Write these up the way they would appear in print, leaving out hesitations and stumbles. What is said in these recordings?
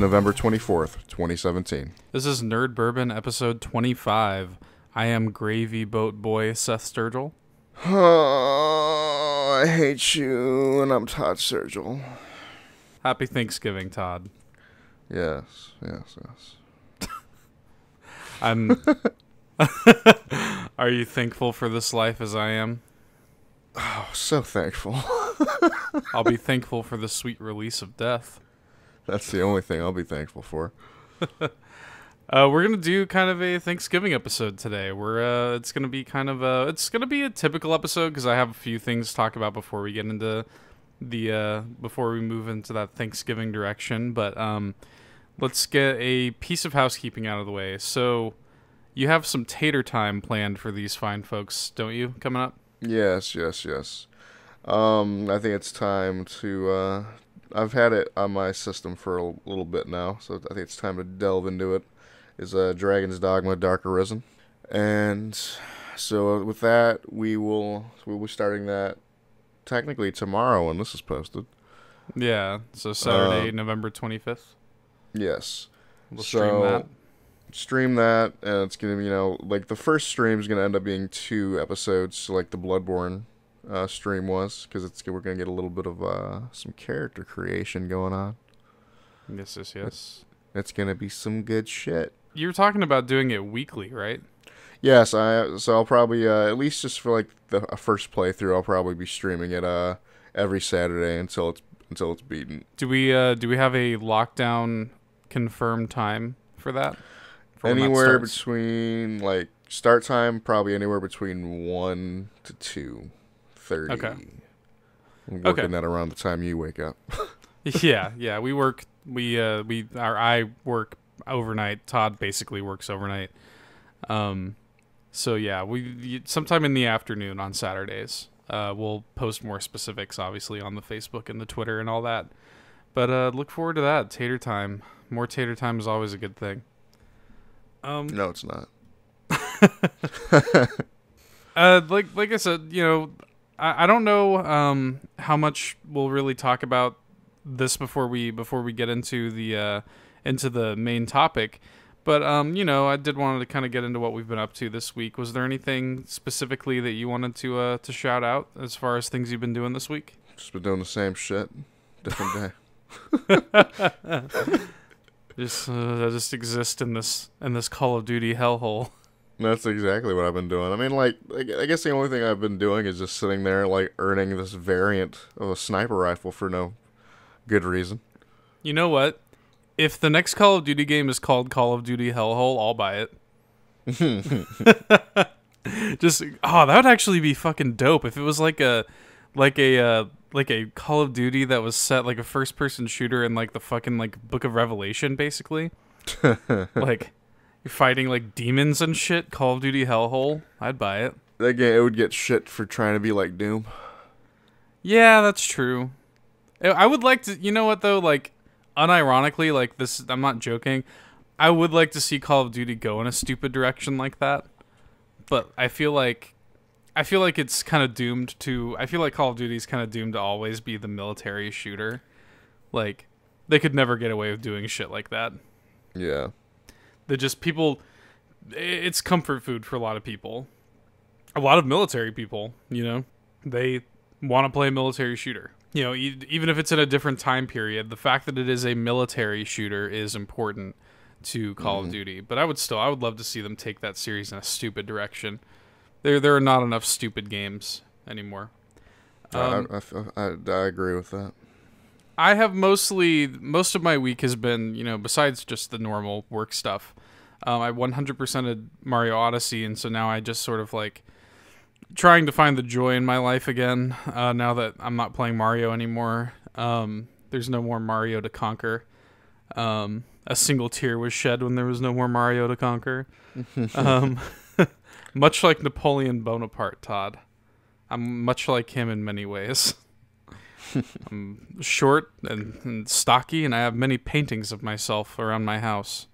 November 24th, 2017. This is Nerd Bourbon, episode 25. I am Gravy Boat Boy Seth Sturgill. Oh, I hate you, and I'm Todd Sturgill. Happy Thanksgiving, Todd. Yes. I'm... Are you thankful for this life as I am? Oh, so thankful. I'll be thankful for the sweet release of death. That's the only thing I'll be thankful for. We're gonna do kind of a Thanksgiving episode today. It's gonna be a typical episode because I have a few things to talk about before we get into before we move into that Thanksgiving direction. But let's get a piece of housekeeping out of the way. So you have some Tater Time planned for these fine folks, don't you? Coming up. Yes. I think it's time to. I've had it on my system for a little bit now, so I think it's time to delve into it. Is Dragon's Dogma Dark Arisen, and so with that we'll be starting that technically tomorrow when this is posted. Yeah, so Saturday, November 25th. Yes, We'll stream that, and it's gonna be like the first stream is gonna end up being 2 episodes, so like the Bloodborne stream was, because we're gonna get a little bit of some character creation going on. Yes. It's gonna be some good shit. You were talking about doing it weekly, right? Yes, so I'll probably at least just for like the first playthrough, I'll probably be streaming it every Saturday until it's beaten. Do we have a lockdown confirmed time for that? Anywhere between like start time, probably anywhere between 1 to 2:30. Okay. I'm working that around the time you wake up. Yeah. I work overnight. Todd basically works overnight. So yeah, sometime in the afternoon on Saturdays. We'll post more specifics, obviously, on the Facebook and the Twitter and all that. But look forward to that. Tater Time. More Tater Time is always a good thing. No, it's not. Like I said, I don't know how much we'll really talk about this before we get into the main topic, but I did want to kind of get into what we've been up to this week. Was there anything specifically that you wanted to shout out as far as things you've been doing this week? Just been doing the same shit, different day. Just exist in this Call of Duty hellhole. That's exactly what I've been doing. I mean, like I guess the only thing I've been doing is just sitting there, like, earning this variant of a sniper rifle for no good reason. You know what? If the next Call of Duty game is called Call of Duty Hellhole, I'll buy it. That would actually be fucking dope if it was like a Call of Duty that was set like a first-person shooter in like the fucking like Book of Revelation, basically. Like you're fighting like demons and shit. Call of Duty Hellhole, I'd buy it. That game, it would get shit for trying to be like Doom. Yeah, that's true. I would like to, you know what though, like unironically, like this, I'm not joking, I would like to see Call of Duty go in a stupid direction like that. But I feel like it's kind of doomed to, I feel like Call of Duty is kind of doomed to always be the military shooter. Like they could never get away with doing shit like that. Yeah. It's comfort food for a lot of people. A lot of military people, they want to play a military shooter. Even if it's in a different time period, the fact that it is a military shooter is important to Call of Duty. But I would love to see them take that series in a stupid direction. There are not enough stupid games anymore. I agree with that. I have most of my week has been, besides just the normal work stuff, I 100%ed Mario Odyssey, and so now I just sort of like trying to find the joy in my life again, now that I'm not playing Mario anymore. There's no more Mario to conquer. A single tear was shed when there was no more Mario to conquer. Much like Napoleon Bonaparte, Todd. I'm much like him in many ways. I'm short and stocky, and I have many paintings of myself around my house.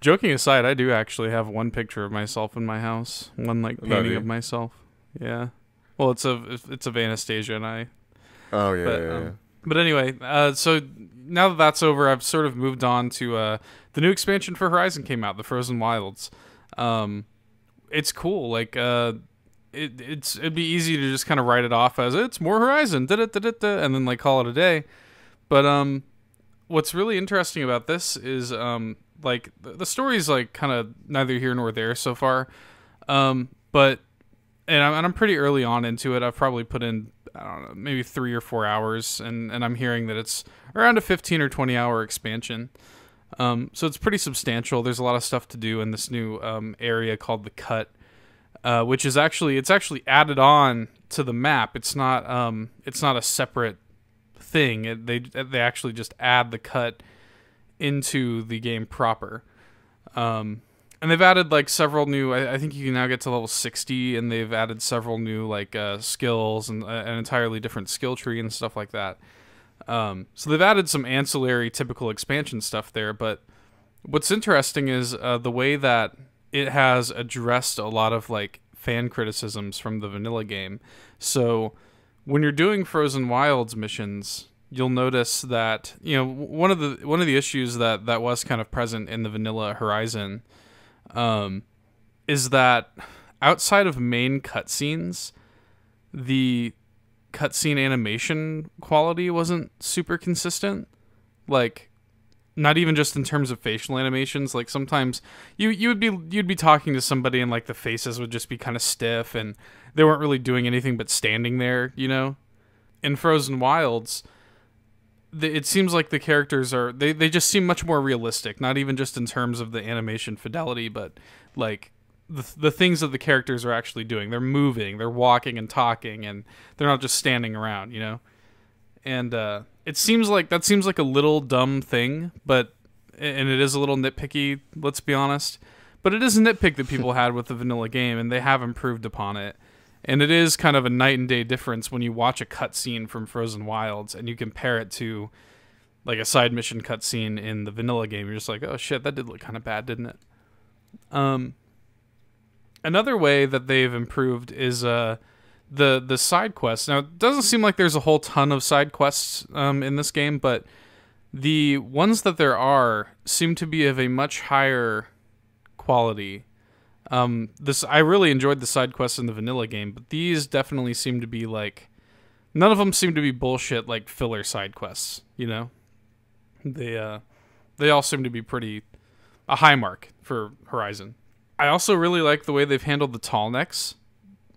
Joking aside, I do actually have one picture of myself in my house. One painting of myself. Yeah. Well, it's of Anastasia and I. Oh yeah, But anyway, so now that that's over, I've sort of moved on to the new expansion for Horizon came out, the Frozen Wilds. It's cool. Like it'd be easy to just kind of write it off as it's more Horizon, and then like call it a day. But what's really interesting about this is like the story's like kind of neither here nor there so far. But I'm pretty early on into it. I've probably put in, I don't know, maybe 3 or 4 hours, and I'm hearing that it's around a 15 or 20 hour expansion. So it's pretty substantial. There's a lot of stuff to do in this new area called the Cut, which is actually added on to the map. It's not a separate thing. They actually just add the Cut into the game proper. And they've added like several new. I think you can now get to level 60, and they've added several new like skills and an entirely different skill tree and stuff like that. So they've added some ancillary, typical expansion stuff there. But what's interesting is the way that it has addressed a lot of like fan criticisms from the vanilla game. So when you're doing Frozen Wilds missions, you'll notice that one of the issues that was kind of present in the vanilla Horizon. Is that outside of main cutscenes, the cutscene animation quality wasn't super consistent. Like, not even just in terms of facial animations. Like sometimes you'd be talking to somebody and like the faces would just be kind of stiff and they weren't really doing anything but standing there. In Frozen Wilds, it seems like the characters they just seem much more realistic, not even just in terms of the animation fidelity, but like the things that the characters are actually doing. They're moving, they're walking and talking, and they're not just standing around, and it seems like a little dumb thing, and it is a little nitpicky, let's be honest, but it is a nitpick that people had with the vanilla game, and they have improved upon it. And it is kind of a night and day difference when you watch a cutscene from Frozen Wilds and you compare it to like a side mission cutscene in the vanilla game. You're just like, oh shit, that did look kind of bad, didn't it? Another way that they've improved is the side quests. Now, it doesn't seem like there's a whole ton of side quests in this game, but the ones that there are seem to be of a much higher quality. I really enjoyed the side quests in the vanilla game, but these definitely seem to be like, none of them seem to be bullshit like filler side quests. They all seem to be pretty a high mark for Horizon. I also really like the way they've handled the tall necks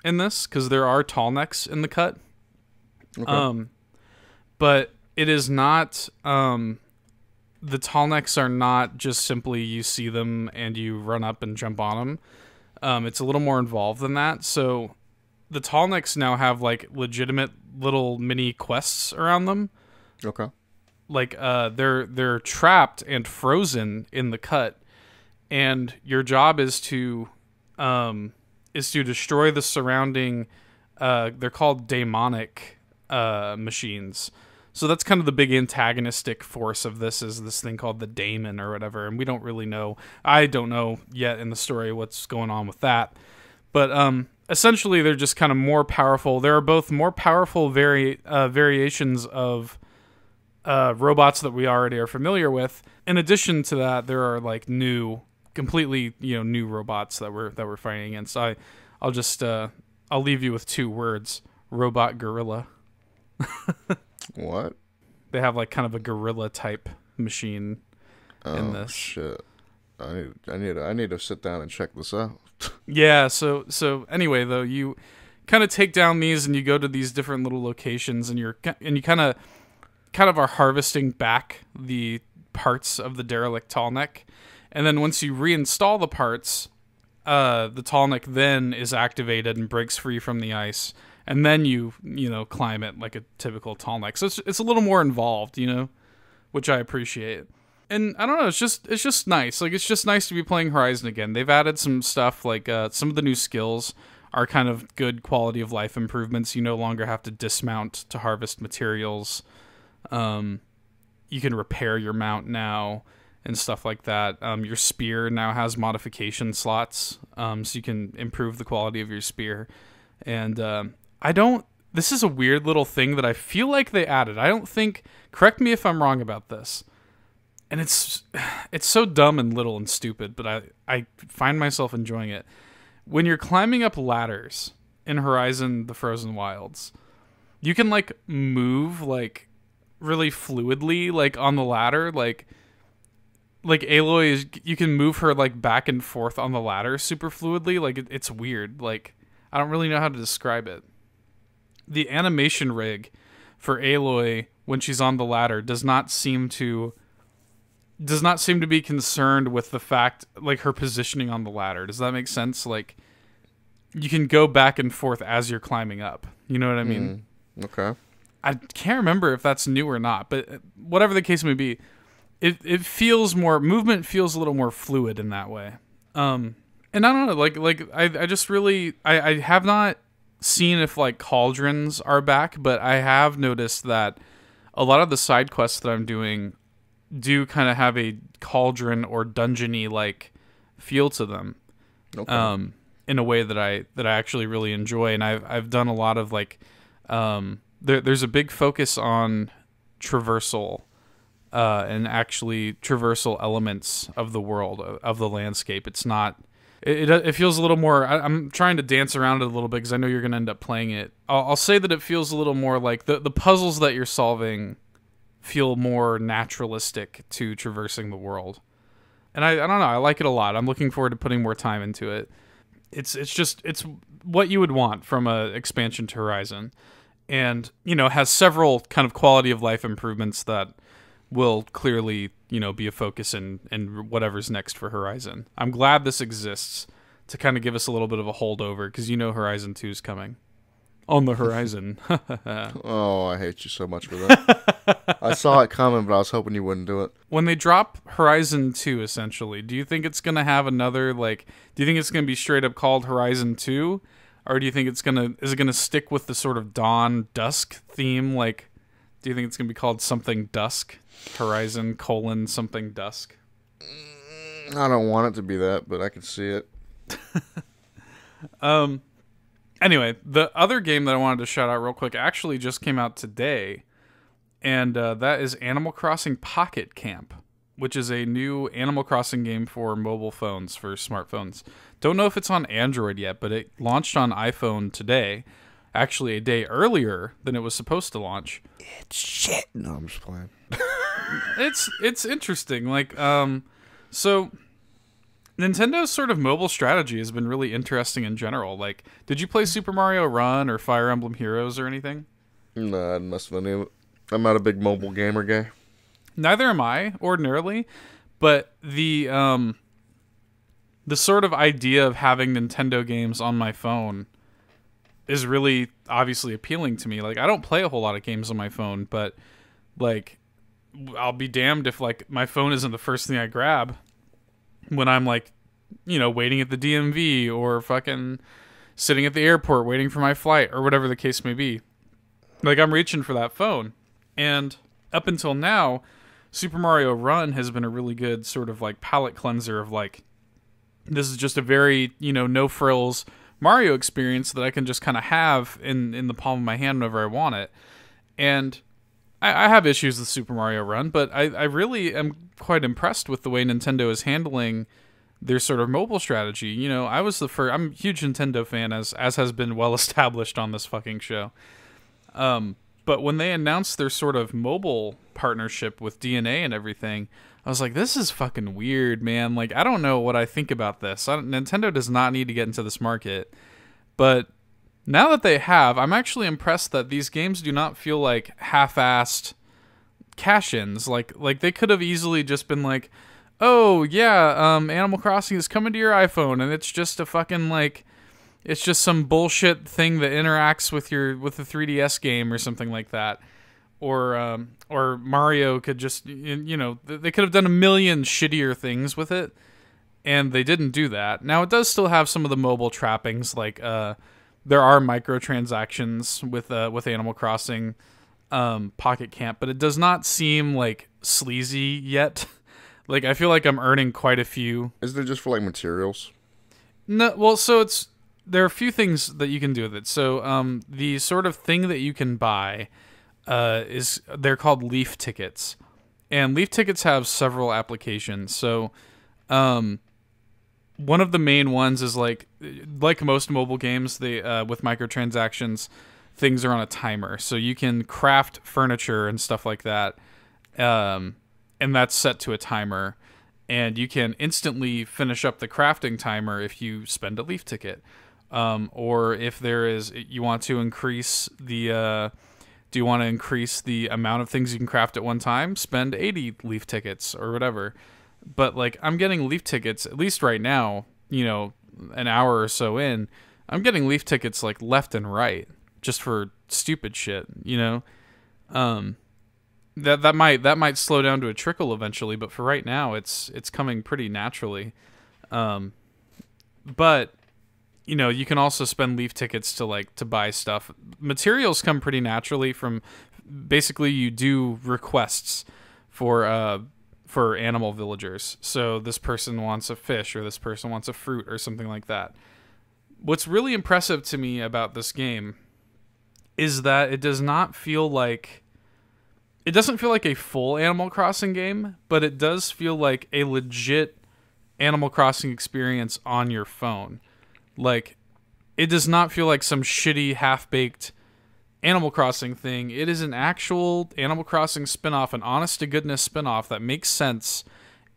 in this, because there are tall necks in the Cut. Okay. But it is not. The tall necks are not just simply you see them and you run up and jump on them. It's a little more involved than that. So the tall necks now have like legitimate little mini quests around them. Okay. Like they're trapped and frozen in the Cut, and your job is to destroy the surrounding. They're called daemonic machines. So that's kind of the big antagonistic force of this, is this thing called the Daemon or whatever, and we don't really know. I don't know yet in the story what's going on with that. But essentially, they're just kind of more powerful. There are both more powerful variations of robots that we already are familiar with. In addition to that, there are like completely new robots that we're fighting against. I'll just I'll leave you with 2 words: robot gorilla. What? They have like kind of a gorilla type machine in this. Shit. I need to sit down and check this out. Yeah, so anyway though, you kind of take down these and you go to these different little locations, and you kind of are harvesting back the parts of the derelict tall neck. And then once you reinstall the parts, the tall neck then is activated and breaks free from the ice. And then you climb it like a typical tall neck. So it's a little more involved, which I appreciate. And I don't know, it's just nice. Like, it's just nice to be playing Horizon again. They've added some stuff, like some of the new skills are kind of good quality of life improvements. You no longer have to dismount to harvest materials. You can repair your mount now and stuff like that. Your spear now has modification slots, so you can improve the quality of your spear. And I don't this is a weird little thing that I feel like they added. I don't think, correct me if I'm wrong about this. And it's so dumb and little and stupid, but I find myself enjoying it. When you're climbing up ladders in Horizon the Frozen Wilds, you can like move like really fluidly like on the ladder, like Aloy is, you can move her like back and forth on the ladder super fluidly. Like it's weird. Like I don't really know how to describe it. The animation rig for Aloy when she's on the ladder does not seem to be concerned with the fact, like, her positioning on the ladder. Does that make sense? Like, you can go back and forth as you're climbing up. You know what I mean? Okay. I can't remember if that's new or not, but whatever the case may be, it feels more, movement feels a little more fluid in that way. And I don't know, I just really, I have not seen if, like, cauldrons are back, but I have noticed that a lot of the side quests that I'm doing do kind of have a cauldron or dungeony like feel to them, in a way that I actually really enjoy. And I've done a lot of like, there's a big focus on traversal, and actually traversal elements of the world, of the landscape. It's not. It feels a little more. I'm trying to dance around it a little bit because I know you're going to end up playing it. I'll say that it feels a little more like the puzzles that you're solving feel more naturalistic to traversing the world. And I don't know, I like it a lot. I'm looking forward to putting more time into it. It's what you would want from a expansion to Horizon. And, you know, has several kind of quality of life improvements that will clearly, you know, be a focus in whatever's next for Horizon. I'm glad this exists to kind of give us a little bit of a holdover, because you know Horizon 2 is coming. On the horizon. Oh, I hate you so much for that. I saw it coming, but I was hoping you wouldn't do it. When they drop Horizon 2, essentially, do you think it's going to have another, like, do you think it's going to be straight up called Horizon 2? Or do you think is it going to stick with the sort of dawn dusk theme? Like, do you think it's going to be called something dusk? Horizon : something dusk? I don't want it to be that, but I can see it. Anyway, the other game that I wanted to shout out real quick actually just came out today, and that is Animal Crossing Pocket Camp, which is a new Animal Crossing game for mobile phones, for smartphones. Don't know if it's on Android yet, but it launched on iPhone today, actually a day earlier than it was supposed to launch. It's shit. No, I'm just playing. It's interesting. Like, so Nintendo's sort of mobile strategy has been really interesting in general. Like, did you play Super Mario Run or Fire Emblem Heroes or anything? Nah, I must have been. I'm not a big mobile gamer guy. Neither am I, ordinarily. But the sort of idea of having Nintendo games on my phone is really obviously appealing to me. Like, I don't play a whole lot of games on my phone, but, like, I'll be damned if, like, my phone isn't the first thing I grab when I'm, like, you know, waiting at the DMV or fucking sitting at the airport waiting for my flight or whatever the case may be. Like, I'm reaching for that phone. And up until now, Super Mario Run has been a really good sort of, like, palate cleanser of, like, this is just a very, you know, no frills Mario experience that I can just kind of have in the palm of my hand whenever I want it. And I have issues with Super Mario Run, but I really am quite impressed with the way Nintendo is handling their sort of mobile strategy. You know, I'm a huge Nintendo fan, as has been well established on this fucking show. But when they announced their sort of mobile partnership with DNA and everything, I was like, this is fucking weird, man. Like, I don't know what I think about this. Nintendo does not need to get into this market. But now that they have, I'm actually impressed that these games do not feel like half-assed cash-ins. Like they could have easily just been like, oh, yeah, Animal Crossing is coming to your iPhone, and it's just a fucking, like, it's just some bullshit thing that interacts with the 3DS game or something like that. Or Mario could just, you know, they could have done a million shittier things with it, and they didn't do that. Now, it does still have some of the mobile trappings, like, there are microtransactions with Animal Crossing Pocket Camp, but it does not seem, like, sleazy yet. Like, I feel like I'm earning quite a few. Isn't it just for, like, materials? No, well, so there are a few things that you can do with it. So the sort of thing that you can buy is they're called leaf tickets, and leaf tickets have several applications. So one of the main ones is like most mobile games, they with microtransactions, things are on a timer, so you can craft furniture and stuff like that, and that's set to a timer, and you can instantly finish up the crafting timer if you spend a leaf ticket, or if you want to increase the do you want to increase the amount of things you can craft at one time? Spend 80 leaf tickets or whatever. But like, I'm getting leaf tickets, at least right now, an hour or so in, I'm getting leaf tickets like left and right just for stupid shit, that might slow down to a trickle eventually, but for right now it's coming pretty naturally. But you can also spend leaf tickets to buy stuff. Materials come pretty naturally from, basically you do requests for animal villagers. So this person wants a fish, or this person wants a fruit, or something like that. What's really impressive to me about this game is that it doesn't feel like a full Animal Crossing game, but it does feel like a legit Animal Crossing experience on your phone. Like, it does not feel like some shitty half-baked Animal Crossing thing. It is an actual Animal Crossing spinoff, an honest-to-goodness spinoff that makes sense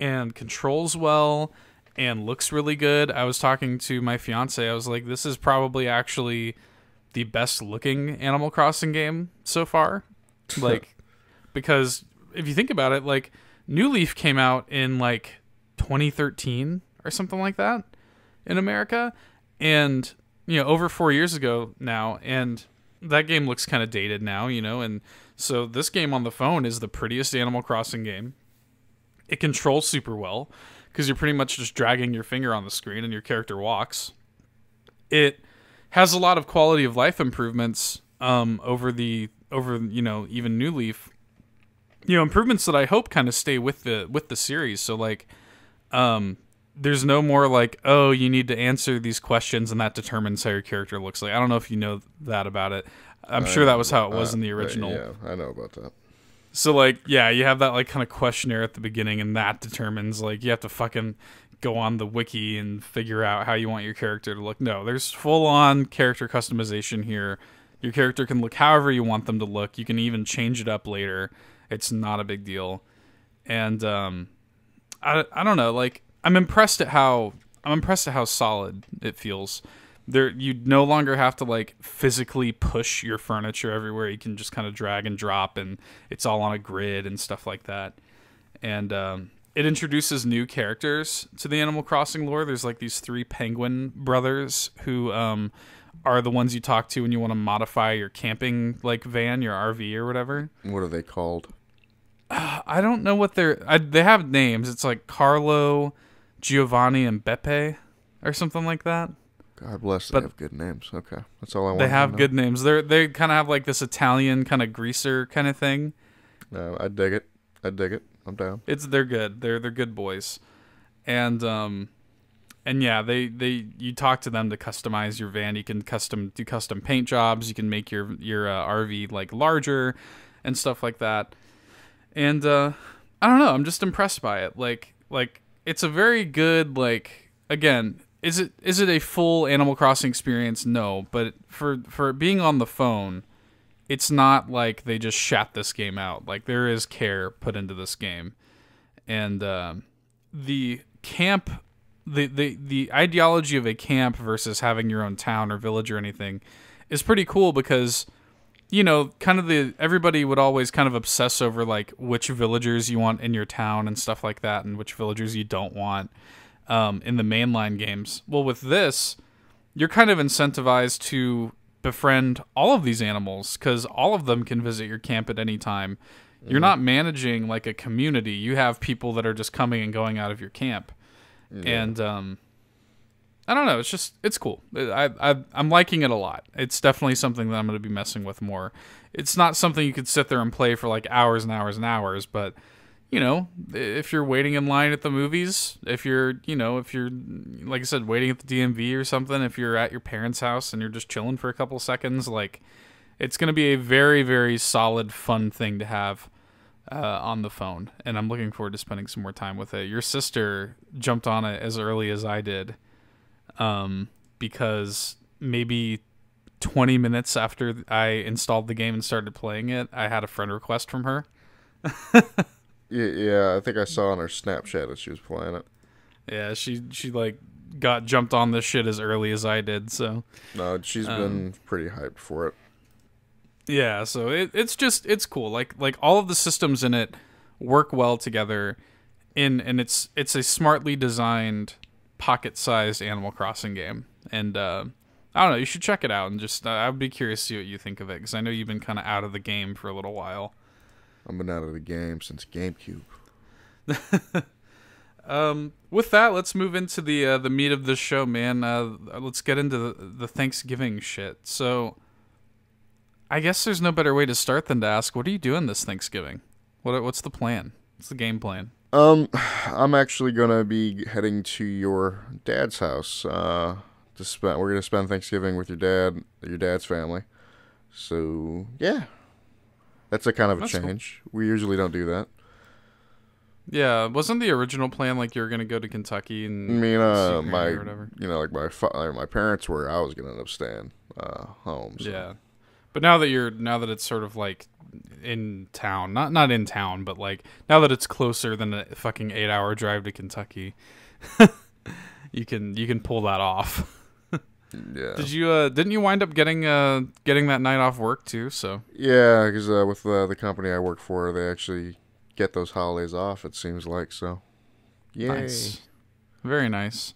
and controls well and looks really good. I was talking to my fiance. I was like, this is probably actually the best-looking Animal Crossing game so far. Like, because if you think about it, like, New Leaf came out in, like, 2013 or something like that in America, and, over 4 years ago now, and that game looks kind of dated now, and so this game on the phone is the prettiest Animal Crossing game. It controls super well, because you're pretty much just dragging your finger on the screen and your character walks. It has a lot of quality of life improvements over even New Leaf. Improvements that I hope kind of stay with the series. So like, there's no more like, oh, you need to answer these questions and that determines how your character looks like. I don't know if you know that about it. I'm sure that was how it was in the original. Yeah, I know about that. So like, yeah, you have that like kind of questionnaire at the beginning, and that determines, like, you have to fucking go on the wiki and figure out how you want your character to look. No, there's full on character customization here. Your character can look however you want them to look. You can even change it up later. It's not a big deal. And I don't know, like, I'm impressed at how solid it feels. You no longer have to like physically push your furniture everywhere. You can just kind of drag and drop, and it's all on a grid and stuff like that. And it introduces new characters to the Animal Crossing lore. There's like these 3 penguin brothers who are the ones you talk to when you want to modify your camping like van, your RV or whatever. What are they called? I don't know what they have names. It's like Carlo, Giovanni, and Beppe or something like that. God bless, they have good names. Okay, that's all I want. They have good names. They kind of have like this Italian kind of greaser kind of thing. I dig it. I'm down. They're good. They're good boys, and yeah, you talk to them to customize your van. You can do custom paint jobs. You can make your RV like larger and stuff like that. And I don't know. I'm just impressed by it. Like it's a very good, like, again. Is it a full Animal Crossing experience? No, but for being on the phone, it's not like they just shat this game out. Like, there is care put into this game, and the camp, the ideology of a camp versus having your own town or village or anything is pretty cool, because kind of everybody would always kind of obsess over like which villagers you want in your town and stuff like that, and which villagers you don't want. In the mainline games. Well, with this, you're kind of incentivized to befriend all of these animals, because all of them can visit your camp at any time. Mm-hmm. You're not managing like a community. You have people that are just coming and going out of your camp. Yeah. And I don't know. It's cool. I'm liking it a lot. It's definitely something that I'm going to be messing with more. It's not something you could sit there and play for like hours and hours and hours, but if you're waiting in line at the movies, if you're like I said, waiting at the DMV or something, if you're at your parents' house and you're just chilling for a couple seconds, like, it's going to be a very, very solid, fun thing to have on the phone. And I'm looking forward to spending some more time with it. Your sister jumped on it as early as I did, because maybe 20 minutes after I installed the game and started playing it, I had a friend request from her. Yeah, I think I saw on her Snapchat that she was playing it. Yeah, she like got jumped on this shit as early as I did, so. No, she's been pretty hyped for it. Yeah, so it's cool. Like all of the systems in it work well together, and it's a smartly designed, pocket-sized Animal Crossing game. And I don't know, you should check it out, and just I would be curious to see what you think of it, because I know you've been kind of out of the game for a little while. I've been out of the game since GameCube. With that, let's move into the meat of this show, man. Let's get into the Thanksgiving shit. So, I guess there's no better way to start than to ask, what are you doing this Thanksgiving? What's the plan? What's the game plan? I'm actually gonna be heading to your dad's house. We're gonna spend Thanksgiving with your dad's family. So yeah, that's a kind of a change. Cool. We usually don't do that. Yeah, wasn't the original plan like you were gonna go to Kentucky and or whatever? My parents were. I was gonna end up staying home. So. Yeah, but now that it's sort of like in town, not in town, but like now that it's closer than a fucking 8-hour drive to Kentucky, you can pull that off. Yeah. Didn't you wind up getting that night off work too? So yeah, because with the company I work for, they actually get those holidays off. It seems like so. Yay. Nice. Very nice.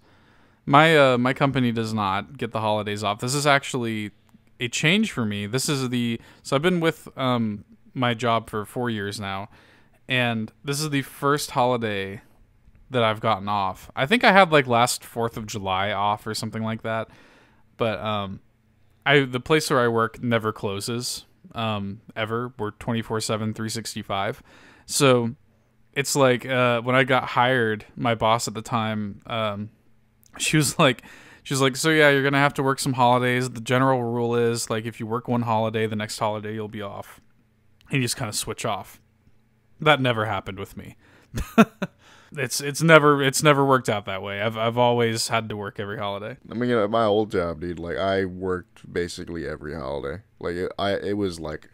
My company does not get the holidays off. This is actually a change for me. So I've been with my job for 4 years now, and this is the first holiday that I've gotten off. I think I had like last 4th of July off or something like that. But the place where I work never closes, ever. We're 24/7, 365. So it's like when I got hired, my boss at the time, she was like, so yeah, you're gonna have to work some holidays. The general rule is like if you work one holiday, the next holiday you'll be off, and you just kind of switch off. That never happened with me. It's never worked out that way. I've always had to work every holiday. I mean, at my old job, dude, like I worked basically every holiday. Like it was like,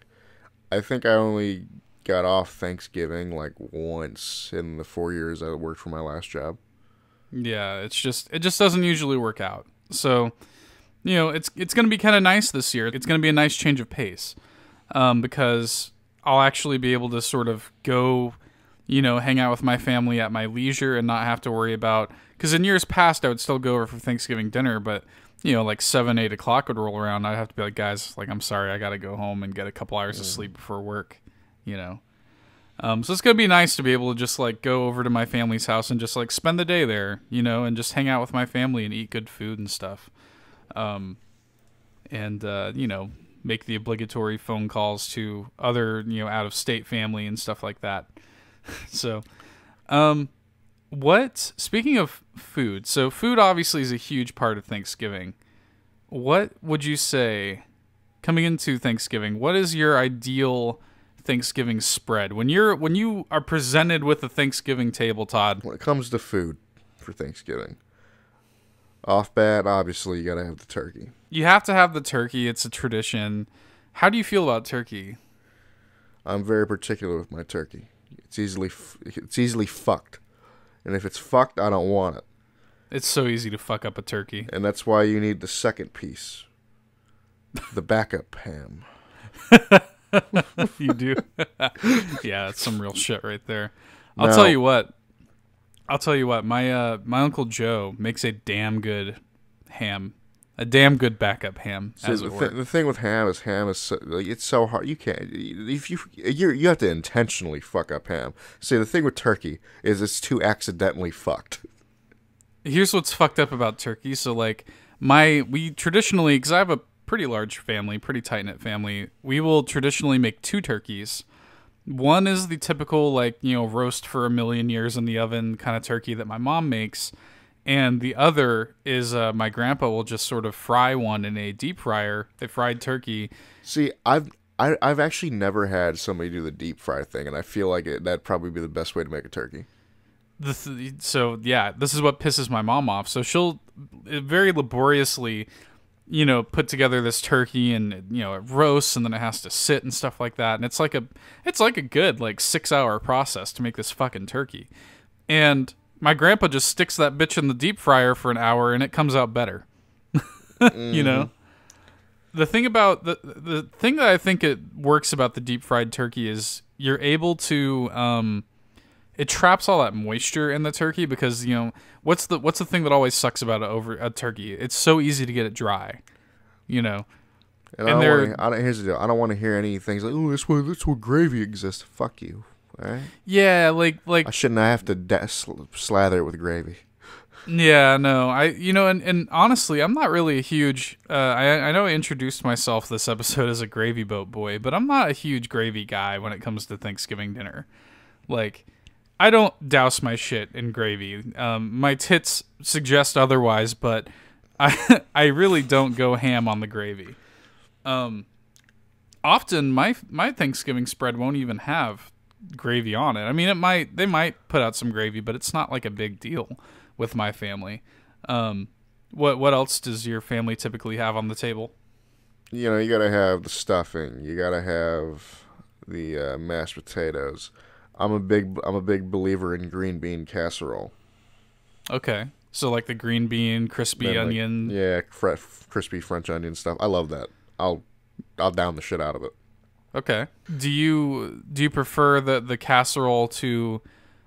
I think I only got off Thanksgiving like once in the 4 years I worked for my last job. Yeah, it just doesn't usually work out. So, it's gonna be kind of nice this year. It's gonna be a nice change of pace, because I'll actually be able to sort of go, hang out with my family at my leisure and not have to worry about, because in years past I would still go over for Thanksgiving dinner, but like 7-8 o'clock would roll around, I'd have to be like, guys, like, I'm sorry, I gotta go home and get a couple hours of sleep before work. So it's gonna be nice to be able to just like go over to my family's house and just like spend the day there, and just hang out with my family and eat good food and stuff, and make the obligatory phone calls to other out of state family and stuff like that. So, speaking of food, so food obviously is a huge part of Thanksgiving. What would you say, coming into Thanksgiving, what is your ideal Thanksgiving spread? When you are presented with a Thanksgiving table, Todd. When it comes to food for Thanksgiving, off bat, obviously you gotta have the turkey. You have to have the turkey. It's a tradition. How do you feel about turkey? I'm very particular with my turkey. It's easily fucked. And if it's fucked, I don't want it. It's so easy to fuck up a turkey. And that's why you need the second piece. The backup ham. You do? Yeah, that's some real shit right there. I'll tell you what. My Uncle Joe makes a damn good ham. A damn good backup ham. So the thing with ham is so, like, it's so hard. You can't. If you have to intentionally fuck up ham. See, the thing with turkey is it's too accidentally fucked. Here's what's fucked up about turkey. So like we traditionally, because I have a pretty large family, pretty tight knit family, we will traditionally make 2 turkeys, One is the typical, like, roast for a million years in the oven kind of turkey that my mom makes. And the other is my grandpa will just sort of fry one in a deep fryer, a fried turkey. See, I've actually never had somebody do the deep fry thing, and I feel like that'd probably be the best way to make a turkey. So, yeah, this is what pisses my mom off. So she'll very laboriously, put together this turkey, and it roasts, and then it has to sit and stuff like that. And it's like a good like 6-hour process to make this fucking turkey. And my grandpa just sticks that bitch in the deep fryer for an hour, and it comes out better. Mm-hmm. The thing about the thing that I think it works about the deep fried turkey is you're able to it traps all that moisture in the turkey, because what's the thing that always sucks about it over a turkey? It's so easy to get it dry, And here's the deal. I don't want to hear any things like, "Oh, that's where gravy exists." Fuck you. All right? Yeah, like I shouldn't have to slather it with gravy. Yeah, no, and honestly, I'm not really a huge. I know I introduced myself this episode as a gravy boat boy, but I'm not a huge gravy guy when it comes to Thanksgiving dinner. Like, I don't douse my shit in gravy. My tits suggest otherwise, but I really don't go ham on the gravy. Often my Thanksgiving spread won't even have gravy on it. I mean, they might put out some gravy, but it's not like a big deal with my family. What else does your family typically have on the table? You gotta have the stuffing. You gotta have the mashed potatoes. I'm a big believer in green bean casserole. Okay, so like the green bean, crispy onion. Yeah, crispy French onion stuff. I love that. I'll down the shit out of it. Okay. Do you prefer the casserole to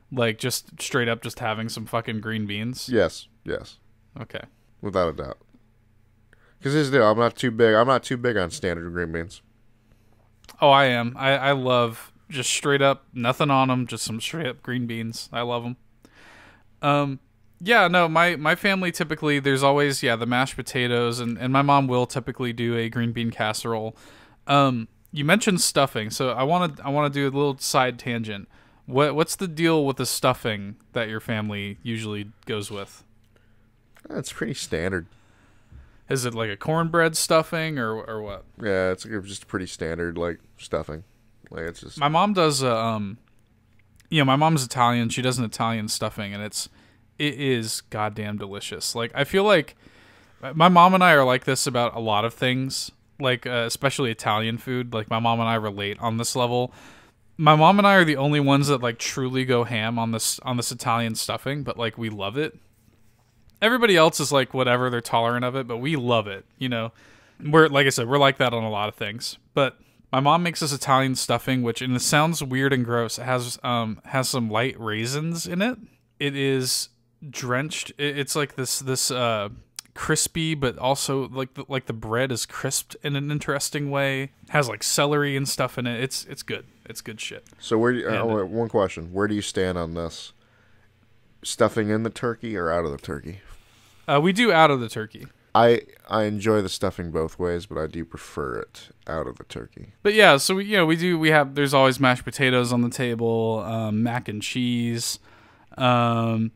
like just straight up just having some fucking green beans? Yes. Okay. Without a doubt. Because here's the deal. I'm not too big on standard green beans. Oh, I am. I love just straight up nothing on them, just some straight up green beans. I love them. Yeah, no, my family typically, there's always, the mashed potatoes, and my mom will typically do a green bean casserole. You mentioned stuffing, so I want to do a little side tangent. What's the deal with the stuffing that your family usually goes with? It's pretty standard. Is it like a cornbread stuffing or what? Yeah, it's just pretty standard like stuffing. Like it's just my mom does. My mom's Italian. She does an Italian stuffing, and it is goddamn delicious. Like, I feel like my mom and I are like this about a lot of things, like especially Italian food. Like, my mom and I relate on this level. My mom and I are the only ones that like truly go ham on this Italian stuffing, but like we love it. Everybody else is like whatever, they're tolerant of it, but we love it. We're, like I said, we're like that on a lot of things. But my mom makes this Italian stuffing, which, and it sounds weird and gross, it has some light raisins in it. It is drenched. It's like this crispy, but also like the bread is crisped in an interesting way. It has like celery and stuff in it. It's good. It's good shit. So one question: where do you stand on this? Stuffing in the turkey or out of the turkey? We do out of the turkey. I enjoy the stuffing both ways, but I do prefer it out of the turkey. But yeah, so there's always mashed potatoes on the table, mac and cheese, the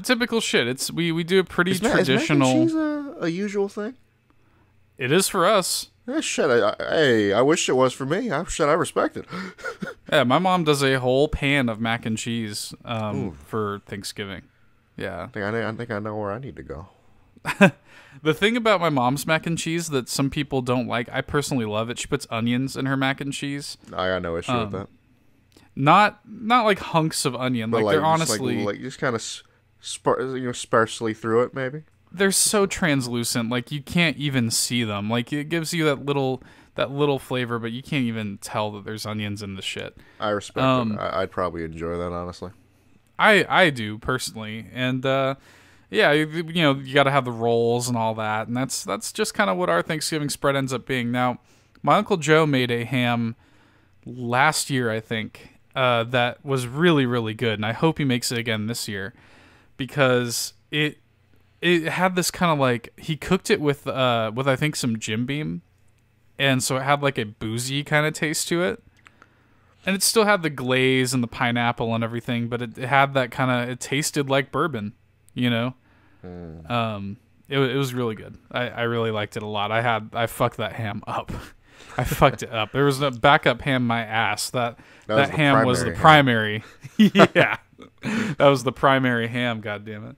typical shit. We do a pretty traditional. Is mac and cheese a usual thing? It is for us. Shit, I wish it was for me. I respect it. Yeah, my mom does a whole pan of mac and cheese for Thanksgiving. Yeah, I think I know where I need to go. The thing about my mom's mac and cheese that some people don't like, I personally love it. She puts onions in her mac and cheese. I got no issue with that. Not like hunks of onion. Like they're honestly like just kind of sparsely through it, maybe. They're so translucent, like you can't even see them. Like it gives you that little flavor, but you can't even tell that there's onions in the shit. I respect it. I'd probably enjoy that, honestly. I do personally, and you got to have the rolls and all that, and that's just kind of what our Thanksgiving spread ends up being. Now, my Uncle Joe made a ham last year, I think, that was really, really good, and I hope he makes it again this year, because it had this kind of like, he cooked it with I think some Jim Beam, and so it had like a boozy kind of taste to it. And it still had the glaze and the pineapple and everything, but it had that kind of, it tasted like bourbon, you know? It was really good. I really liked it a lot. I fucked that ham up. I fucked it up. There was a backup ham my ass. That ham was the primary. Yeah. That was the primary ham, goddammit.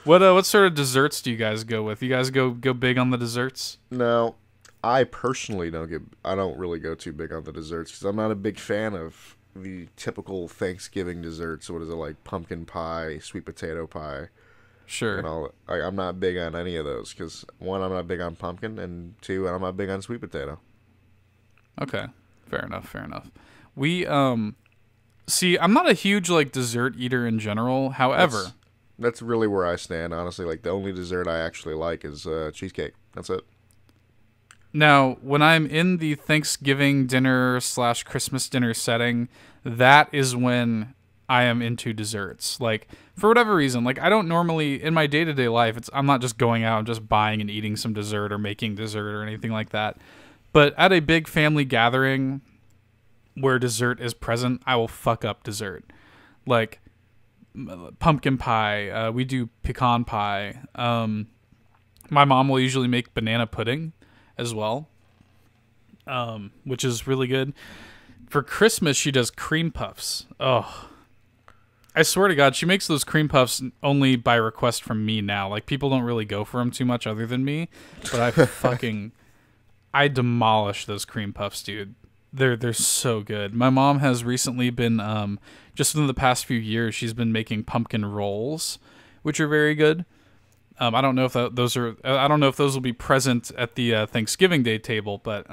What sort of desserts do you guys go with? You guys go big on the desserts? No, I personally I don't really go too big on the desserts because I'm not a big fan of the typical Thanksgiving desserts. What is it, like pumpkin pie, sweet potato pie? Sure. And all. I'm not big on any of those because, one, I'm not big on pumpkin, and two, I'm not big on sweet potato. Okay. Fair enough. We see, I'm not a huge like dessert eater in general. However, that's really where I stand, honestly. Like, the only dessert I actually like is cheesecake. That's it. now, when I'm in the Thanksgiving dinner / Christmas dinner setting, that is when I am into desserts. Like, for whatever reason, like I don't normally in my day-to-day life, I'm not just going out and just buying and eating some dessert or making dessert or anything like that. But at a big family gathering where dessert is present, I will fuck up dessert. Like pumpkin pie, we do pecan pie. My mom will usually make banana pudding as well, which is really good. For Christmas, she does cream puffs. Oh, I swear to God, she makes those cream puffs only by request from me now. Like, people don't really go for them too much other than me, but I demolish those cream puffs, dude. They're so good. My mom has recently been, just in the past few years, she's been making pumpkin rolls, which are very good. I don't know if I don't know if those will be present at the Thanksgiving Day table, but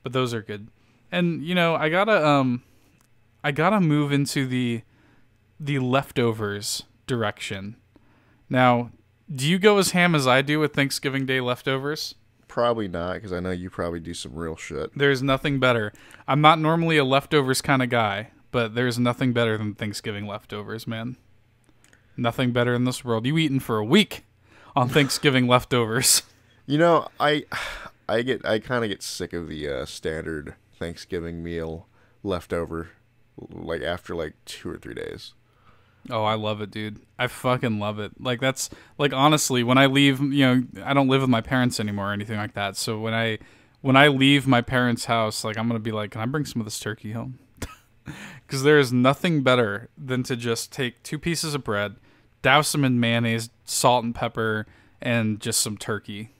those are good. And you know, I gotta move into the leftovers direction. Now, do you go as ham as I do with Thanksgiving Day leftovers? Probably not, because I know you probably do some real shit. There's nothing better. I'm not normally a leftovers kind of guy, but there's nothing better than Thanksgiving leftovers, man. Nothing better in this world. You eating for a week on Thanksgiving leftovers. You know, I kind of get sick of the standard Thanksgiving meal leftover, like after like 2 or 3 days. Oh, I love it, dude. I fucking love it. Like, that's, like, honestly, when I leave, you know, I don't live with my parents anymore or anything like that. So when I leave my parents' house, like, I'm going to be like, can I bring some of this turkey home? Because there is nothing better than to just take 2 pieces of bread, douse them in mayonnaise, salt and pepper, and just some turkey.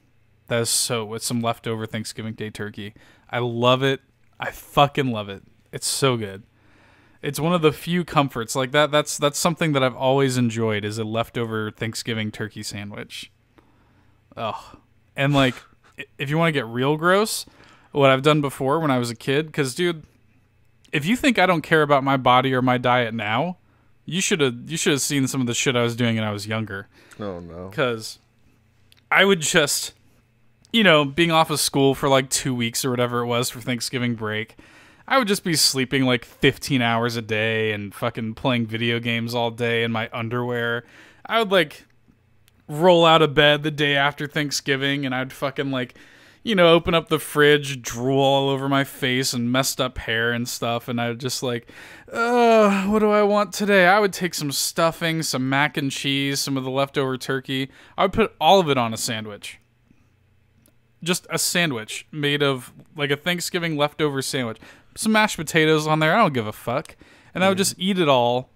That is so, with some leftover Thanksgiving Day turkey. I love it. I fucking love it. It's so good. It's one of the few comforts like that. That's something that I've always enjoyed, is a leftover Thanksgiving turkey sandwich. Oh, and like, if you want to get real gross, what I've done before when I was a kid, because dude, if you think I don't care about my body or my diet now, you should have seen some of the shit I was doing when I was younger. Oh no, because I would just, you know, being off of school for like 2 weeks or whatever it was for Thanksgiving break, I would just be sleeping like 15 hours a day and fucking playing video games all day in my underwear. I would like roll out of bed the day after Thanksgiving and I'd fucking like, you know, open up the fridge, drool all over my face and messed up hair and stuff. And I would just like, what do I want today? I would take some stuffing, some mac and cheese, some of the leftover turkey. I would put all of it on a sandwich. Just a sandwich made of like a Thanksgiving leftover sandwich. Some mashed potatoes on there. I don't give a fuck. And I would just eat it all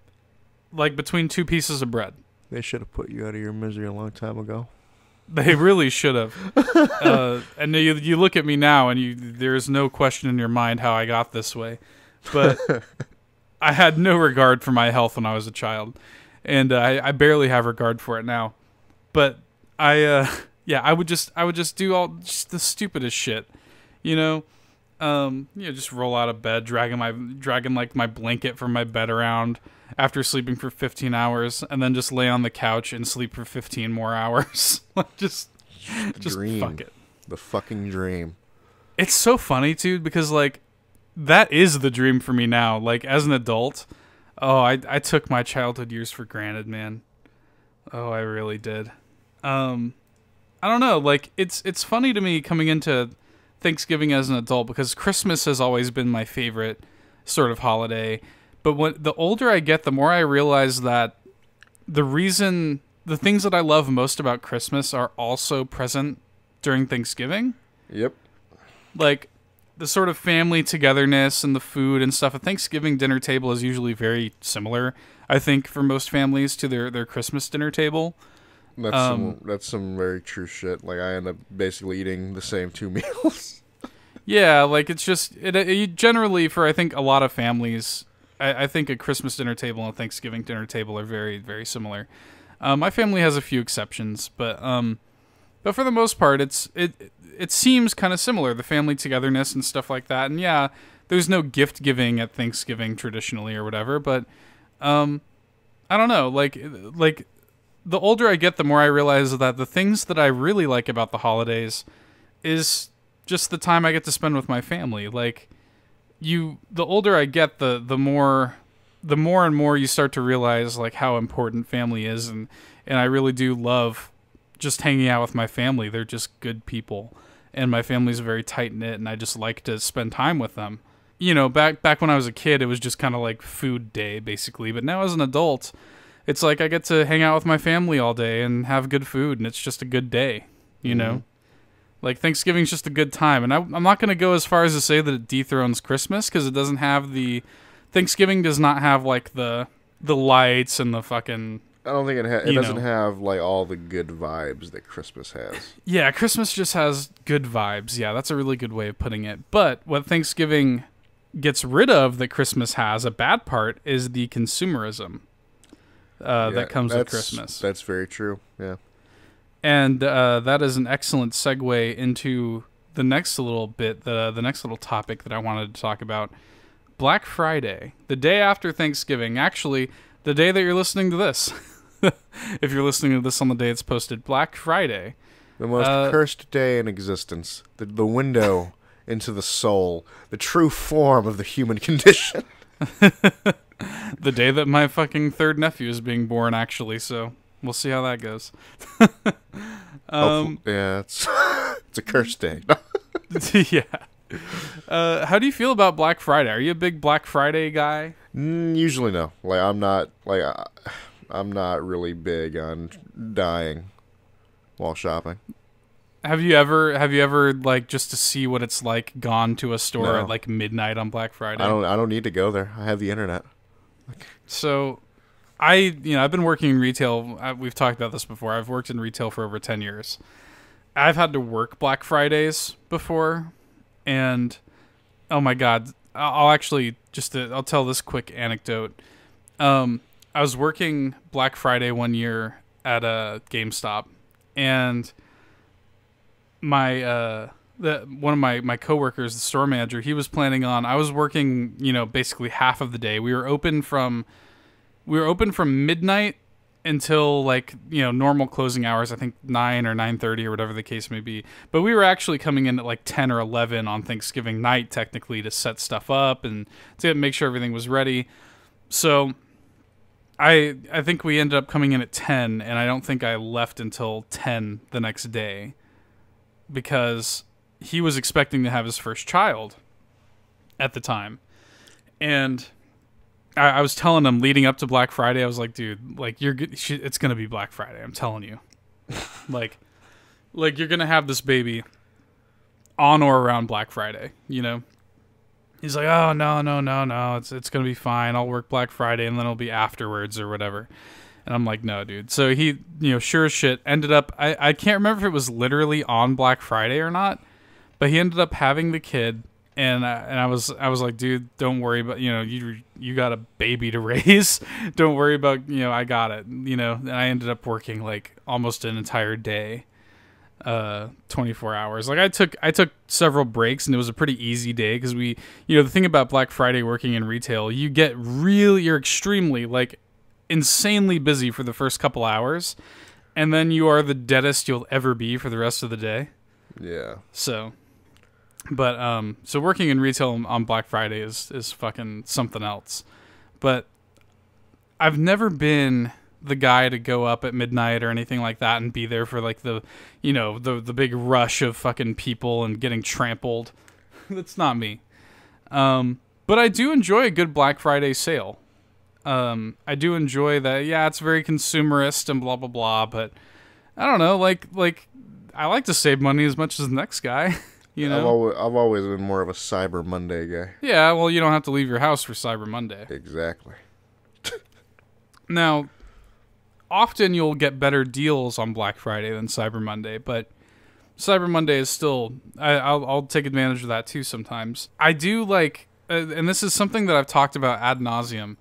like between 2 pieces of bread. They should have put you out of your misery a long time ago. They really should have. And you look at me now and there's no question in your mind how I got this way. But I had no regard for my health when I was a child. And I barely have regard for it now. But I would just do all just the stupidest shit, you know, just roll out of bed, dragging like my blanket from my bed around after sleeping for 15 hours, and then just lay on the couch and sleep for 15 more hours. just dream. Fuck it. The fucking dream. It's so funny, dude, because like that is the dream for me now. Like as an adult, I took my childhood years for granted, man. Oh, I really did. I don't know, like it's funny to me coming into Thanksgiving as an adult because Christmas has always been my favorite sort of holiday. But the older I get, the more I realize that the things that I love most about Christmas are also present during Thanksgiving. Yep. Like the sort of family togetherness and the food and stuff. A Thanksgiving dinner table is usually very similar, I think, for most families to their Christmas dinner table. That's some very true shit. Like, I end up basically eating the same 2 meals. Yeah, like it's just it generally for I think a lot of families. I think a Christmas dinner table and a Thanksgiving dinner table are very, very similar. My family has a few exceptions, but for the most part, it seems kind of similar. The family togetherness and stuff like that. And yeah, there's no gift giving at Thanksgiving traditionally or whatever, but I don't know. Like the older I get, the more I realize that the things that I really like about the holidays is just the time I get to spend with my family. Like the older I get, the more and more you start to realize like how important family is, and I really do love just hanging out with my family. They're just good people, and my family's very tight knit, and I just like to spend time with them. You know, back when I was a kid, it was just kind of like food day basically, but now as an adult, it's like I get to hang out with my family all day and have good food, and it's just a good day, you know? Like, Thanksgiving's just a good time, and I'm not going to go as far as to say that it dethrones Christmas, because it doesn't have Thanksgiving does not have, like, the lights and the fucking... I don't think it doesn't have, like, all the good vibes that Christmas has. Yeah, Christmas just has good vibes. Yeah, that's a really good way of putting it. But what Thanksgiving gets rid of that Christmas has, a bad part, is the consumerism that comes with Christmas. That's very true, yeah. And that is an excellent segue into the next little bit, the next little topic that I wanted to talk about. Black Friday, the day after Thanksgiving. Actually, the day that you're listening to this. If you're listening to this on the day it's posted, Black Friday. The most cursed day in existence. The window into the soul. The true form of the human condition. The day that my fucking third nephew is being born, actually, so... We'll see how that goes. Yeah, it's a cursed day. Yeah. How do you feel about Black Friday? Are you a big Black Friday guy? Usually no. Like I'm not really big on dying while shopping. Have you ever like just to see what it's like gone to a store No. at like midnight on Black Friday? I don't need to go there. I have the internet. So I've been working in retail. We've talked about this before. I've worked in retail for over 10 years. I've had to work Black Fridays before, and oh my God, I'll tell this quick anecdote. I was working Black Friday one year at a GameStop, and one of my coworkers, the store manager, he was planning on. I was working, basically half of the day. We were open from midnight until normal closing hours, I think 9 or 9:30 or whatever the case may be. But we were actually coming in at like 10 or 11 on Thanksgiving night technically to set stuff up and to make sure everything was ready. So I think we ended up coming in at 10, and I don't think I left until 10 the next day because he was expecting to have his first child at the time. And I was telling him leading up to Black Friday, I was like, dude, like it's going to be Black Friday. I'm telling you, like you're going to have this baby on or around Black Friday, He's like, oh, no. It's going to be fine. I'll work Black Friday and then it'll be afterwards or whatever. And I'm like, no, dude. So he, sure as shit ended up, I can't remember if it was literally on Black Friday or not, but he ended up having the kid. And I was like, dude, don't worry about, you got a baby to raise. Don't worry about, I got it, and I ended up working like almost an entire day, 24 hours. Like I took several breaks, and it was a pretty easy day because the thing about Black Friday working in retail, you're extremely like insanely busy for the first couple hours, and then you are the deadest you'll ever be for the rest of the day. Yeah. But so working in retail on Black Friday is fucking something else. But I've never been the guy to go up at midnight or anything like that and be there for like the big rush of fucking people and getting trampled. That's not me. But I do enjoy a good Black Friday sale. I do enjoy that. Yeah, it's very consumerist and blah blah blah, but I don't know. Like I like to save money as much as the next guy. You know, I've always been more of a Cyber Monday guy. Yeah, well, you don't have to leave your house for Cyber Monday. Exactly. Now, often you'll get better deals on Black Friday than Cyber Monday, but Cyber Monday is still... I'll take advantage of that too sometimes. I do like... and this is something that I've talked about ad nauseum.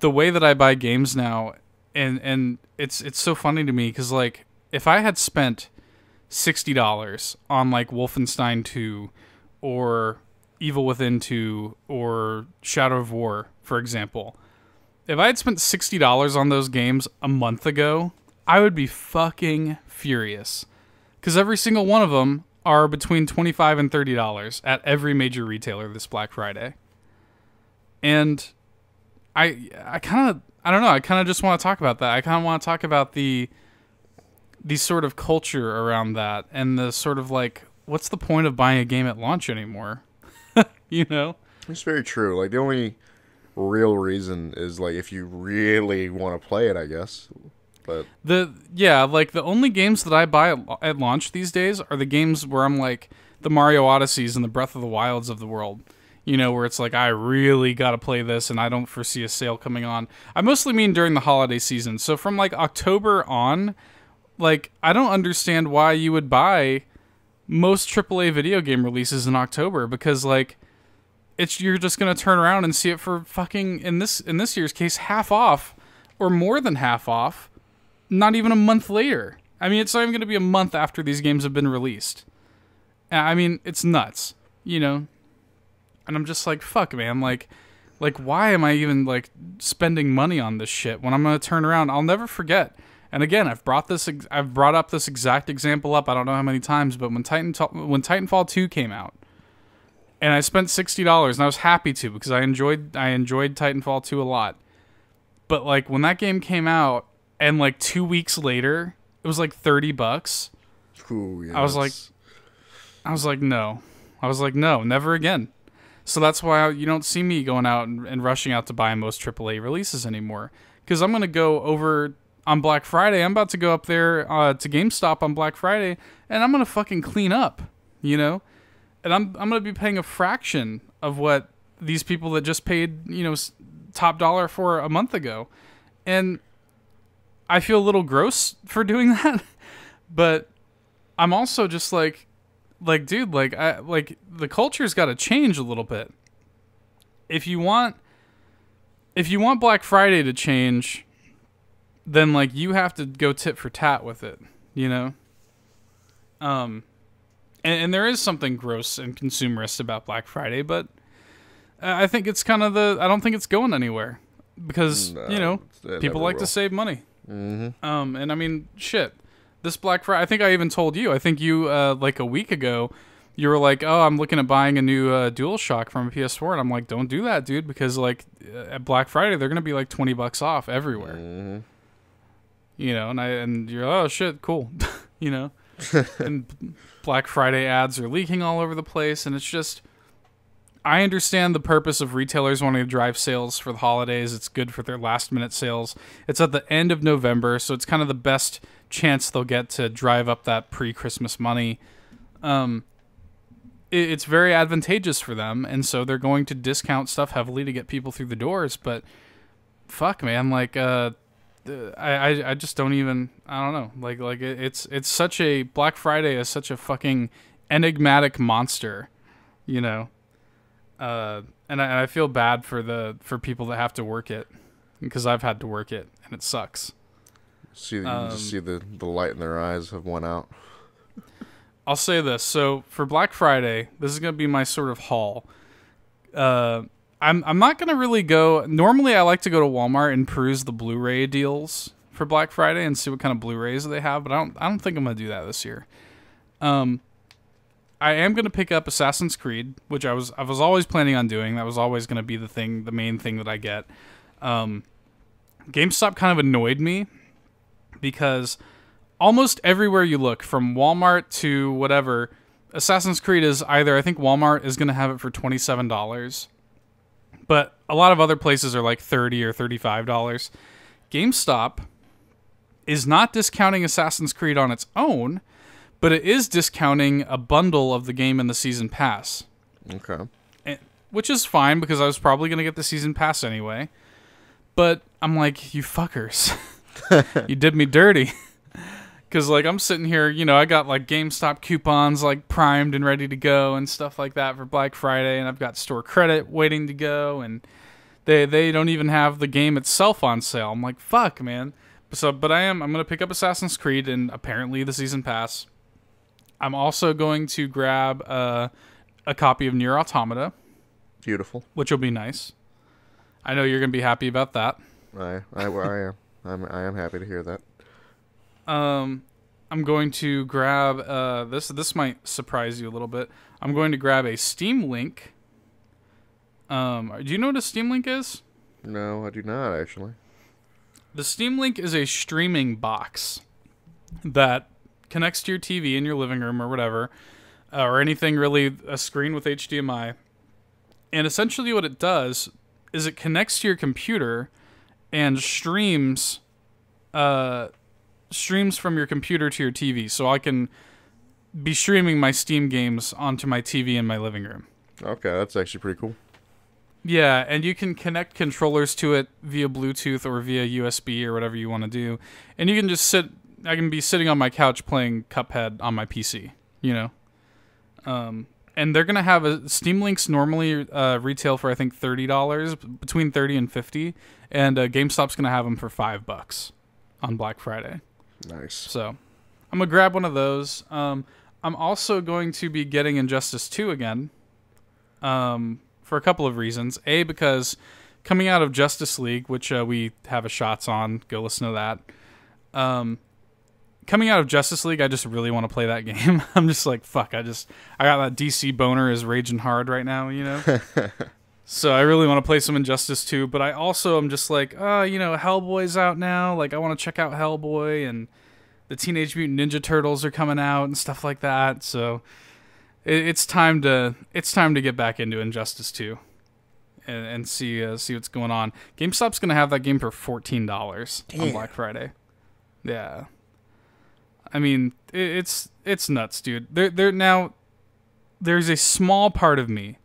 The way that I buy games now, and it's so funny to me, because, like, if I had spent $60 on, like, Wolfenstein 2 or Evil Within 2 or Shadow of War, for example... If I had spent $60 on those games a month ago, I would be fucking furious. Because every single one of them are between $25 and $30 at every major retailer this Black Friday. And I don't know, I kind of just want to talk about that. I kind of want to talk about the sort of culture around that and the sort of like, what's the point of buying a game at launch anymore? You know? It's very true. Like, the only real reason is, like, if you really want to play it, I guess. But like, the only games that I buy at launch these days are the games where I'm like the Mario Odysseys and the Breath of the Wilds of the world. You know, where it's like, I really got to play this and I don't foresee a sale coming on. I mostly mean during the holiday season. So from, like, October on, like, I don't understand why you would buy most AAA video game releases in October, because, like, you're just gonna turn around and see it for fucking, in this year's case, half off or more than half off. Not even a month later. I mean, it's not even gonna be a month after these games have been released. I mean, it's nuts, you know. And I'm just like, fuck, man. Like, why am I even, like, spending money on this shit when I'm gonna turn around? I'll never forget. And again, I've brought up this exact example up. I don't know how many times, but when Titanfall 2 came out. And I spent $60, and I was happy to, because I enjoyed Titanfall 2 a lot. But, like, when that game came out, and, like, 2 weeks later, it was like $30. Ooh, yes. I was like, no. I was like, no, never again. So that's why you don't see me going out and rushing out to buy most AAA releases anymore. Because I'm going to go over on Black Friday. I'm about to go up there to GameStop on Black Friday, and I'm going to fucking clean up, you know? And I'm going to be paying a fraction of what these people that just paid, you know, top dollar for a month ago. And I feel a little gross for doing that. But I'm also just like, dude, like, the culture's got to change a little bit. If you want Black Friday to change, then, like, you have to go tit for tat with it, you know? And there is something gross and consumerist about Black Friday, but I think it's kind of I don't think it's going anywhere, because, you know, people like to save money. Mm-hmm. And I mean, shit, this Black Friday, I think I even told you, I think you, like a week ago, you were like, oh, I'm looking at buying a new DualShock from a PS4, and I'm like, don't do that, dude, because, like, at Black Friday, they're going to be like $20 off everywhere. Mm-hmm. You know, and you're, oh, shit, cool, you know? And Black Friday ads are leaking all over the place, and it's just, I understand the purpose of retailers wanting to drive sales for the holidays. It's good for their last minute sales. It's at the end of November, so it's kind of the best chance they'll get to drive up that pre-Christmas money. It's very advantageous for them, and so they're going to discount stuff heavily to get people through the doors. But fuck, man, like, I just don't even, I don't know, like it's such a, Black Friday is such a fucking enigmatic monster, you know, and I feel bad for people that have to work it, because I've had to work it, and it sucks. You just see the light in their eyes have went out. I'll say this, so for Black Friday, this is gonna be my sort of haul. I'm not going to really go... Normally, I like to go to Walmart and peruse the Blu-ray deals for Black Friday and see what kind of Blu-rays they have, but I don't think I'm going to do that this year. I am going to pick up Assassin's Creed, which I was always planning on doing. That was always going to be the main thing that I get. GameStop kind of annoyed me, because almost everywhere you look, from Walmart to whatever, Assassin's Creed is either... I think Walmart is going to have it for $27. but a lot of other places are like $30 or $35. GameStop is not discounting Assassin's Creed on its own, but it is discounting a bundle of the game and the season pass. Okay. Which is fine because I was probably going to get the season pass anyway. But I'm like, you fuckers. You did me dirty. Because, like, I'm sitting here, you know, I got, like, GameStop coupons, like, primed and ready to go and stuff like that for Black Friday. And I've got store credit waiting to go. And they don't even have the game itself on sale. I'm like, fuck, man. But I'm going to pick up Assassin's Creed and apparently the season pass. I'm also going to grab a copy of Nier Automata. Beautiful. Which will be nice. I know you're going to be happy about that. I am. I am happy to hear that. I'm going to grab this might surprise you a little bit. I'm going to grab a Steam Link. Do you know what a Steam Link is? No, I do not actually. The Steam Link is a streaming box that connects to your TV in your living room or whatever, or anything really, a screen with HDMI. And essentially what it does is it connects to your computer and streams from your computer to your TV. So I can be streaming my Steam games onto my TV in my living room. Okay, that's actually pretty cool. Yeah, and you can connect controllers to it via Bluetooth or via USB or whatever you want to do. And you can just I can be sitting on my couch playing Cuphead on my PC, you know? And they're going to have Steam Links normally retail for, I think, $30, between $30 and $50. And GameStop's going to have them for $5 on Black Friday. Nice. So I'm going to grab one of those. I'm also going to be getting Injustice 2 again for a couple of reasons. A, because coming out of Justice League, which we have a shots on, go listen to that. Coming out of Justice League, I just really want to play that game. I'm just like, fuck, I got that DC boner is raging hard right now, you know? So I really want to play some Injustice 2, but I also am just like, you know, Hellboy's out now. Like, I want to check out Hellboy, and the Teenage Mutant Ninja Turtles are coming out and stuff like that. So it's time to get back into Injustice 2 and see what's going on. GameStop's going to have that game for $14 on Black Friday. Yeah. I mean, it's nuts, dude. There's a small part of me,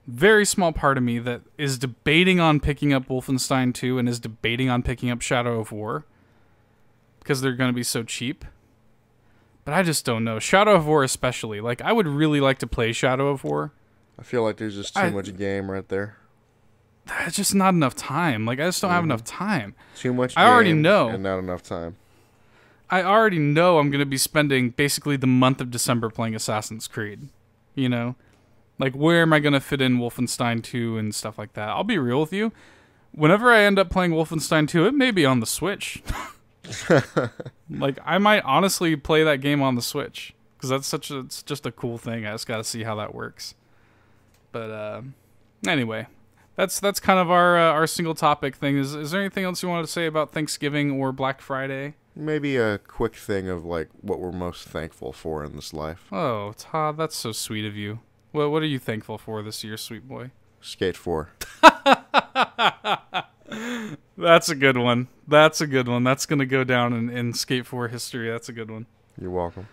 very small part of me, that is debating on picking up Wolfenstein 2 and is debating on picking up Shadow of War because they're going to be so cheap. But I just don't know. Shadow of War especially. Like, I would really like to play Shadow of War. I feel like there's just too much game right there. It's just not enough time. Like, I just don't have enough time. Too much game I already know. And not enough time. I already know I'm going to be spending basically the month of December playing Assassin's Creed, you know? Like, where am I going to fit in Wolfenstein 2 and stuff like that? It's be real with you. Whenever I end up playing Wolfenstein 2, it may be on the Switch. Like, I might honestly play that game on the Switch, because it's just a cool thing. I just got to see how that works. But anyway, that's kind of our single topic thing. Is there anything else you wanted to say about Thanksgiving or Black Friday? Maybe a quick thing of, like, what we're most thankful for in this life. Oh, Todd, that's so sweet of you. Well, what are you thankful for this year, sweet boy? Skate 4. That's a good one. That's going to go down in Skate 4 history. That's a good one. You're welcome.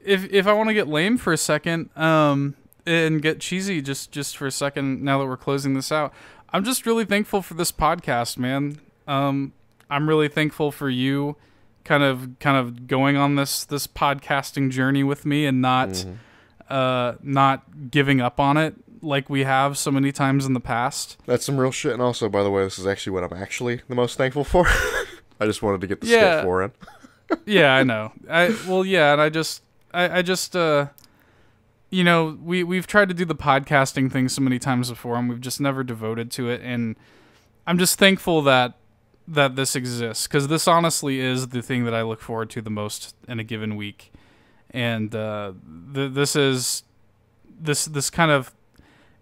If I want to get lame for a second, and get cheesy just for a second, now that we're closing this out, I'm just really thankful for this podcast, man. I'm really thankful for you kind of going on this podcasting journey with me and not giving up on it like we have so many times in the past. That's some real shit. And also, by the way, this is actually what I'm actually the most thankful for. I just wanted to get the Skate 4 in. Yeah, I know. And I just you know, we've tried to do the podcasting thing so many times before, and we've just never devoted to it. And I'm just thankful that this exists, because this honestly is the thing that I look forward to the most in a given week. And this kind of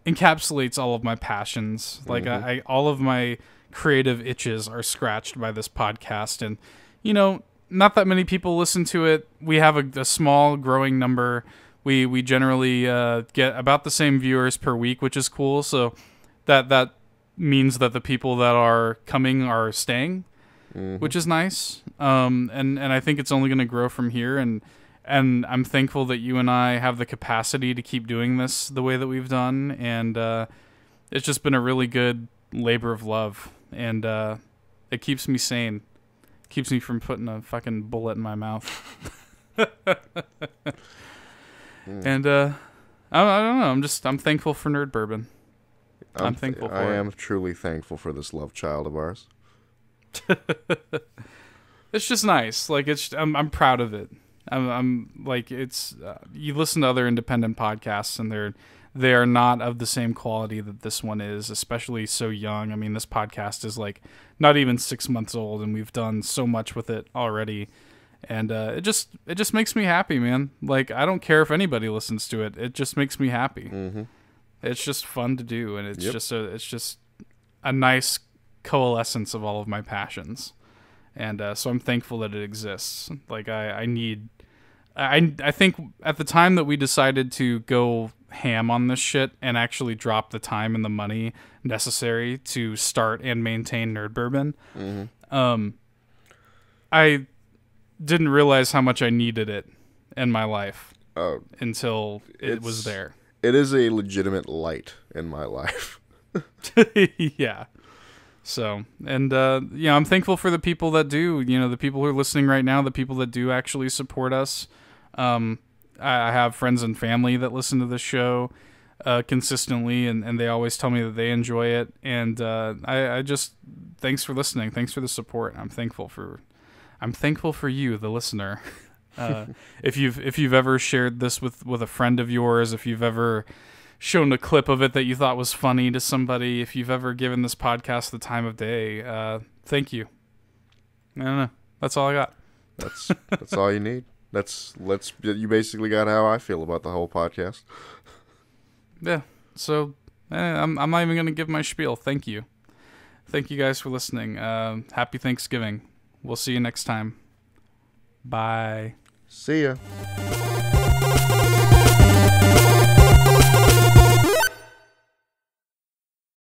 encapsulates all of my passions. Like, I all of my creative itches are scratched by this podcast. And, you know, not that many people listen to it. We have a small growing number. We generally get about the same viewers per week, which is cool. So that means that the people that are coming are staying, which is nice. And I think it's only going to grow from here. And I'm thankful that you and I have the capacity to keep doing this the way that we've done. And it's just been a really good labor of love. And it keeps me sane. Keeps me from putting a fucking bullet in my mouth. And I don't know. I'm thankful for Nerd Bourbon. I'm thankful for it. I am truly thankful for this love child of ours. It's just nice. Like I'm proud of it. I'm like it's. You listen to other independent podcasts, and they are not of the same quality that this one is, especially so young. I mean, this podcast is like not even 6 months old, and we've done so much with it already. And it just makes me happy, man. Like, I don't care if anybody listens to it. It just makes me happy. Mm-hmm. It's just fun to do, and it's just a nice coalescence of all of my passions. And so I'm thankful that it exists. Like, I think at the time that we decided to go ham on this shit and actually drop the time and the money necessary to start and maintain Nerd Bourbon, I didn't realize how much I needed it in my life until it was there. It is a legitimate light in my life. Yeah. So, and, I'm thankful for the people that do, the people who are listening right now, the people that do actually support us. I have friends and family that listen to this show consistently, and they always tell me that they enjoy it. And I just, thanks for listening. Thanks for the support. I'm thankful for you, the listener. If you've ever shared this with a friend of yours, if you've ever shown a clip of it that you thought was funny to somebody, if you've ever given this podcast the time of day, thank you. I don't know. That's all I got. That's all you need. You basically got how I feel about the whole podcast. Yeah. So I'm not even gonna give my spiel. Thank you guys for listening. Happy Thanksgiving. We'll see you next time. Bye. See ya.